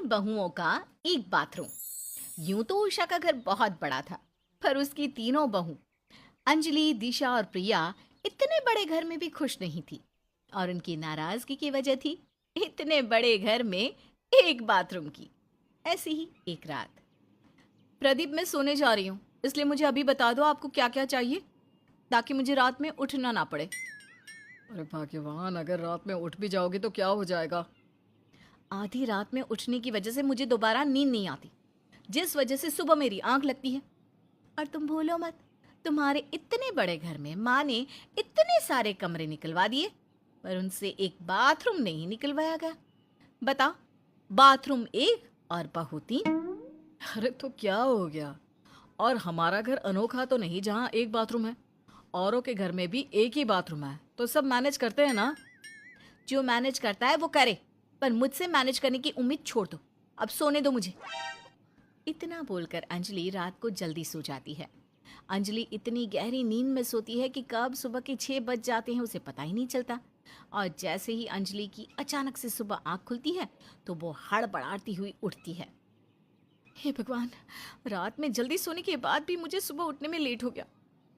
बहुओं का एक बाथरूम। यूं तो उषा का घर बहुत बड़ा था, पर उसकी तीनों बहू अंजलि, दिशा और प्रिया इतने बड़े घर में भी खुश नहीं थी। और उनकी नाराजगी की वजह थी इतने बड़े घर में एक बाथरूम की। ऐसी ही एक रात, प्रदीप, मैं सोने जा रही हूँ, इसलिए मुझे अभी बता दो आपको क्या क्या चाहिए, ताकि मुझे रात में उठना ना पड़े। अरे भाग्यवान, अगर रात में उठ भी जाओगी तो क्या हो जाएगा? आधी रात में उठने की वजह से मुझे दोबारा नींद नहीं आती, जिस वजह से सुबह मेरी आंख लगती है। और तुम भूलो मत, तुम्हारे इतने बड़े घर में माँ ने इतने सारे कमरे निकलवा दिए, पर उनसे एक बाथरूम नहीं निकलवाया गया। बता, बाथरूम एक और बहू तीन। अरे तो क्या हो गया? और हमारा घर अनोखा तो नहीं जहाँ एक बाथरूम है। औरों के घर में भी एक ही बाथरूम है, तो सब मैनेज करते हैं ना। जो मैनेज करता है वो करे, पर मुझसे मैनेज करने की उम्मीद छोड़ दो। अब सोने दो मुझे। इतना बोलकर अंजलि रात को जल्दी सो जाती है। अंजलि इतनी गहरी नींद में सोती है कि कब सुबह के 6 बज जाते हैं उसे पता ही नहीं चलता। और जैसे ही अंजलि की अचानक से सुबह आंख खुलती है तो वो हड़बड़ाती हुई उठती है। हे भगवान, रात में जल्दी सोने के बाद भी मुझे सुबह उठने में लेट हो गया।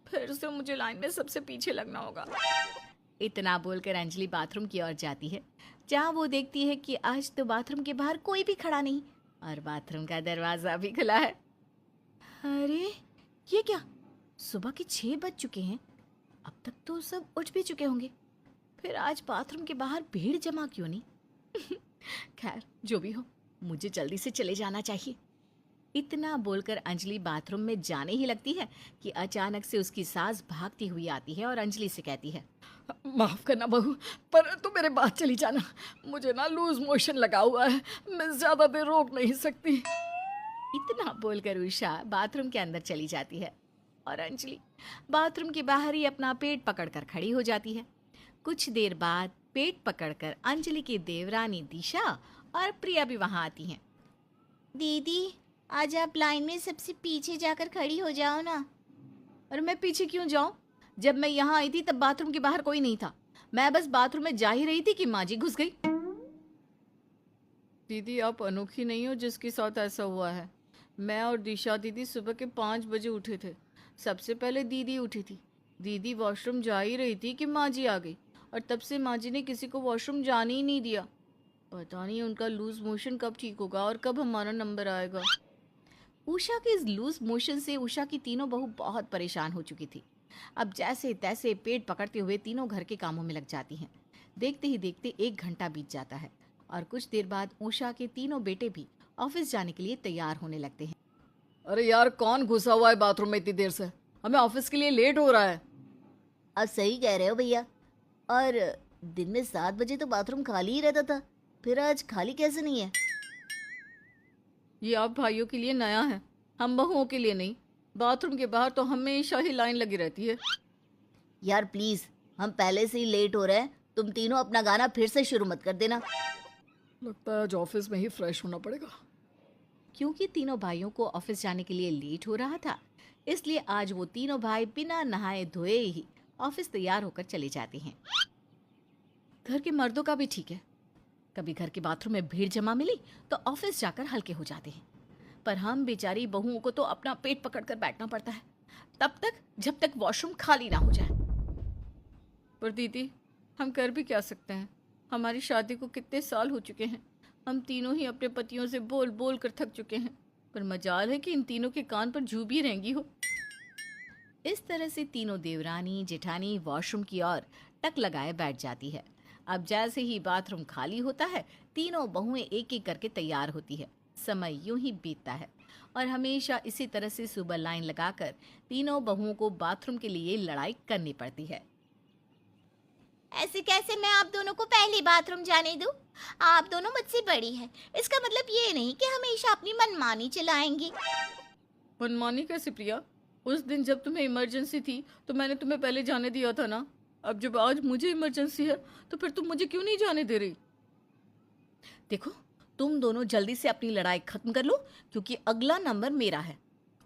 फिर से मुझे लाइन में सबसे पीछे लगना होगा। इतना बोलकर अंजलि बाथरूम की ओर जाती है, जहाँ वो देखती है कि आज तो बाथरूम के बाहर कोई भी खड़ा नहीं और बाथरूम का दरवाजा भी खुला है। अरे ये क्या, सुबह के 6 बज चुके हैं। अब तक तो सब उठ भी चुके होंगे, फिर आज बाथरूम के बाहर भीड़ जमा क्यों नहीं? खैर, जो भी हो, मुझे जल्दी से चले जाना चाहिए। इतना बोलकर अंजलि बाथरूम में जाने ही लगती है कि अचानक से उसकी सास भागती हुई आती है और अंजलि से कहती है, माफ करना बहू, पर तू मेरे बाद चली जाना। मुझे ना लूज मोशन लगा हुआ है, मैं ज्यादा देर रोक नहीं सकती। इतना बोलकर उषा बाथरूम के अंदर चली जाती है और अंजलि बाथरूम के बाहर ही अपना पेट पकड़कर खड़ी हो जाती है। कुछ देर बाद पेट पकड़कर अंजलि की देवरानी दिशा और प्रिया भी वहां आती हैं। दीदी, आज आप लाइन में सबसे पीछे जाकर खड़ी हो जाओ ना। और मैं पीछे क्यों जाऊं? जब मैं यहाँ आई थी तब बाथरूम के बाहर कोई नहीं था। मैं बस बाथरूम में जा ही रही थी कि माँ जी घुस गई। दीदी, आप अनोखी नहीं हो जिसके साथ ऐसा हुआ है। मैं और दिशा दीदी सुबह के 5 बजे उठे थे। सबसे पहले दीदी उठी थी। दीदी वॉशरूम जा ही रही थी कि माँ जी आ गई, और तब से माँ जी ने किसी को वॉशरूम जाने ही नहीं दिया। पता नहीं उनका लूज मोशन कब ठीक होगा और कब हमारा नंबर आएगा। उषा के इस लूज मोशन से उषा की तीनों बहू बहुत परेशान हो चुकी थी। अब जैसे तैसे पेट पकड़ते हुए तीनों घर के कामों में लग जाती हैं। देखते ही देखते 1 घंटा बीत जाता है और कुछ देर बाद उषा के तीनों बेटे भी ऑफिस जाने के लिए तैयार होने लगते हैं। अरे यार, कौन घुसा हुआ है बाथरूम में इतनी देर से? हमें ऑफिस के लिए लेट हो रहा है। आप सही कह रहे हो भैया। और दिन में 7 बजे तो बाथरूम खाली ही रहता था, फिर आज खाली कैसे नहीं है? ये आप भाइयों के लिए नया है, हम बहुओं के लिए नहीं। बाथरूम के बाहर तो हमेशा ही लाइन लगी रहती है। यार प्लीज, हम पहले से ही लेट हो रहे हैं, तुम तीनों अपना गाना फिर से शुरू मत कर देना। लगता है आज ऑफिस में ही फ्रेश होना पड़ेगा। क्योंकि तीनों भाइयों को ऑफिस जाने के लिए लेट हो रहा था, इसलिए आज वो तीनों भाई बिना नहाए धोए ही ऑफिस तैयार होकर चले जाते हैं। घर के मर्दों का भी ठीक है, कभी घर के बाथरूम में भीड़ जमा मिली तो ऑफिस जाकर हल्के हो जाते हैं, पर हम बेचारी बहुओं को तो अपना पेट पकड़कर बैठना पड़ता है, तब तक जब तक वॉशरूम खाली ना हो जाए। पर दीदी, हम कर भी क्या सकते हैं? हमारी शादी को कितने साल हो चुके हैं। हम तीनों ही अपने पतियों से बोल बोल कर थक चुके हैं, पर मजाल है कि इन तीनों के कान पर जू भी रहेंगी हो। इस तरह से तीनों देवरानी जेठानी वॉशरूम की ओर टक लगाए बैठ जाती है। अब जैसे ही बाथरूम खाली होता है, तीनों बहुएं एक एक करके तैयार होती है। समय यूं ही बीतता है और हमेशा इसी तरह से सुबह लाइन लगाकर तीनों बहुओं को बाथरूम के लिए लड़ाई करनी पड़ती है। ऐसे कैसे मैं आप दोनों को पहले बाथरूम जाने दूं? आप दोनों मुझसे बड़ी हैं, इसका मतलब ये नहीं कि हमेशा अपनी मनमानी चलाएंगी। मनमानी कैसे प्रिया? उस दिन जब तुम्हें इमरजेंसी थी तो मैंने तुम्हें पहले जाने दिया था ना। अब जब आज मुझे इमरजेंसी है तो फिर तुम मुझे क्यों नहीं जाने दे रही? देखो, तुम दोनों जल्दी से अपनी लड़ाई खत्म कर लो, क्योंकि अगला नंबर मेरा है।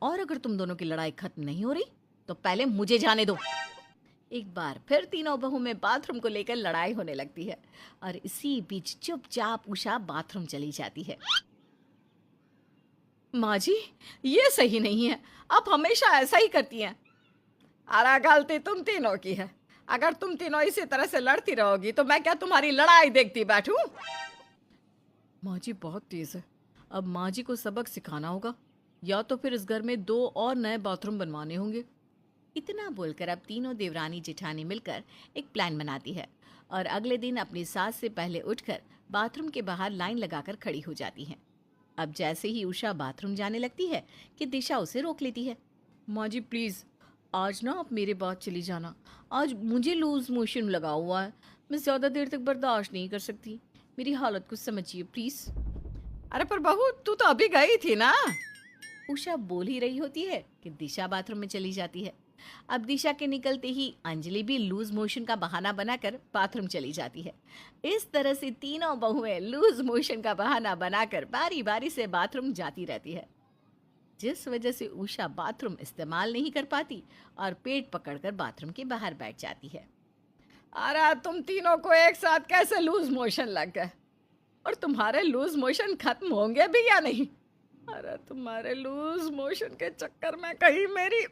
और अगर तुम दोनों की लड़ाई खत्म नहीं हो रही तो पहले मुझे जाने दो। एक बार फिर तीनों बहू में बाथरूम को लेकर लड़ाई होने लगती है और इसी बीच चुपचाप उषा बाथरूम चली जाती है। माँ जी, ये सही नहीं है। आप हमेशा ऐसा ही करती हैं। अरे गलती तुम तीनों की है। अगर तुम तीनों इसी तरह से लड़ती रहोगी तो मैं क्या तुम्हारी लड़ाई देखती बैठूं? माँ जी बहुत तेज है। अब माँ जी को सबक सिखाना होगा, या तो फिर इस घर में 2 और नए बाथरूम बनवाने होंगे। इतना बोलकर अब तीनों देवरानी जेठानी मिलकर एक प्लान बनाती है और अगले दिन अपनी सास से पहले उठकर बाथरूम के बाहर लाइन लगाकर खड़ी हो जाती हैं। अब जैसे ही उषा बाथरूम जाने लगती है कि दिशा उसे रोक लेती है। माँ जी प्लीज़, आज ना आप मेरे बाद चली जाना। आज मुझे लूज मोशन लगा हुआ है। मैं ज़्यादा देर तक बर्दाश्त नहीं कर सकती। मेरी हालत को समझिए प्लीज़। अरे पर बहू, तू तो अभी गई थी ना। उषा बोल ही रही होती है कि दिशा बाथरूम में चली जाती है। अब दिशा के निकलते ही अंजलि भी लूज मोशन का बहाना बनाकर बाथरूम चली जाती है। इस तरह से तीनों बहुएं लूज मोशन का बहाना बनाकर बारी बारी से बाथरूम जाती रहती है, जिस वजह से उषा बाथरूम इस्तेमाल नहीं कर पाती और पेट पकड़कर बाथरूम के बाहर बैठ जाती है। अरे तुम तीनों को एक साथ कैसे लूज मोशन लग गए? और तुम्हारे लूज मोशन खत्म होंगे भी या नहीं? अरे तुम्हारे लूज मोशन के चक्कर में कहीं मेरी।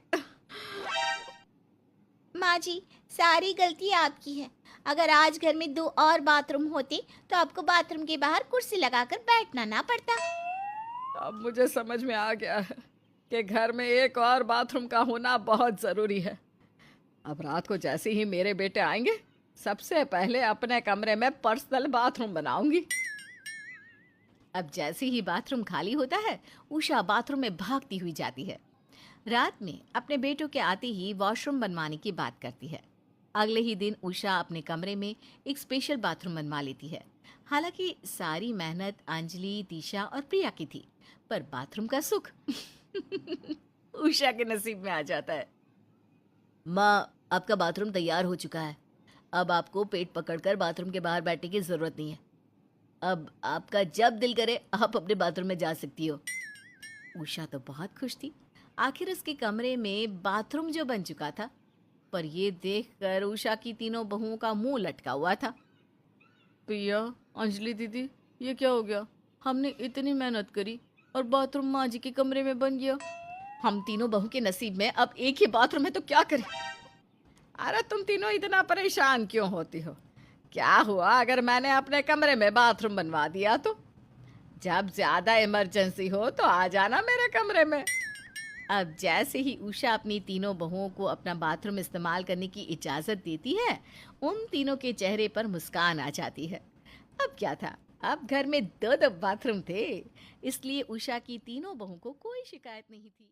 माँ जी, सारी गलती आपकी है। अगर आज घर में 2 और बाथरूम होते तो आपको बाथरूम के बाहर कुर्सी लगाकर बैठना ना पड़ता। अब मुझे समझ में आ गया है कि घर में एक और बाथरूम का होना बहुत ज़रूरी है। अब रात को जैसे ही मेरे बेटे आएंगे, सबसे पहले अपने कमरे में पर्सनल बाथरूम बनाऊंगी। अब जैसे ही बाथरूम खाली होता है, उषा बाथरूम में भागती हुई जाती है। रात में अपने बेटों के आते ही वॉशरूम बनवाने की बात करती है। अगले ही दिन उषा अपने कमरे में एक स्पेशल बाथरूम बनवा लेती है। हालांकि सारी मेहनत अंजलि, दिशा और प्रिया की थी, पर बाथरूम का सुख उषा के नसीब में आ जाता है। माँ, आपका बाथरूम तैयार हो चुका है। अब आपको पेट पकड़कर बाथरूम के बाहर बैठने की जरूरत नहीं है। अब आपका जब दिल करे आप अपने बाथरूम में जा सकती हो। उषा तो बहुत खुश थी। आखिर उसके कमरे में बाथरूम जो बन चुका था, पर ये देखकर उषा की तीनों बहुओं का मुंह लटका हुआ था। प्रिया, अंजलि दीदी, ये क्या हो गया? हमने इतनी मेहनत करी और बाथरूम माँ जी के कमरे में बन गया। हम तीनों बहू के नसीब में अब एक ही बाथरूम है तो क्या करें? अरे तुम तीनों इतना परेशान क्यों होती हो? क्या हुआ अगर मैंने अपने कमरे में बाथरूम बनवा दिया तो? जब ज्यादा इमरजेंसी हो तो आ जाना मेरे कमरे में। अब जैसे ही उषा अपनी तीनों बहुओं को अपना बाथरूम इस्तेमाल करने की इजाजत देती है, उन तीनों के चेहरे पर मुस्कान आ जाती है। अब क्या था, अब घर में 2 बाथरूम थे, इसलिए उषा की तीनों बहुओं को कोई शिकायत नहीं थी।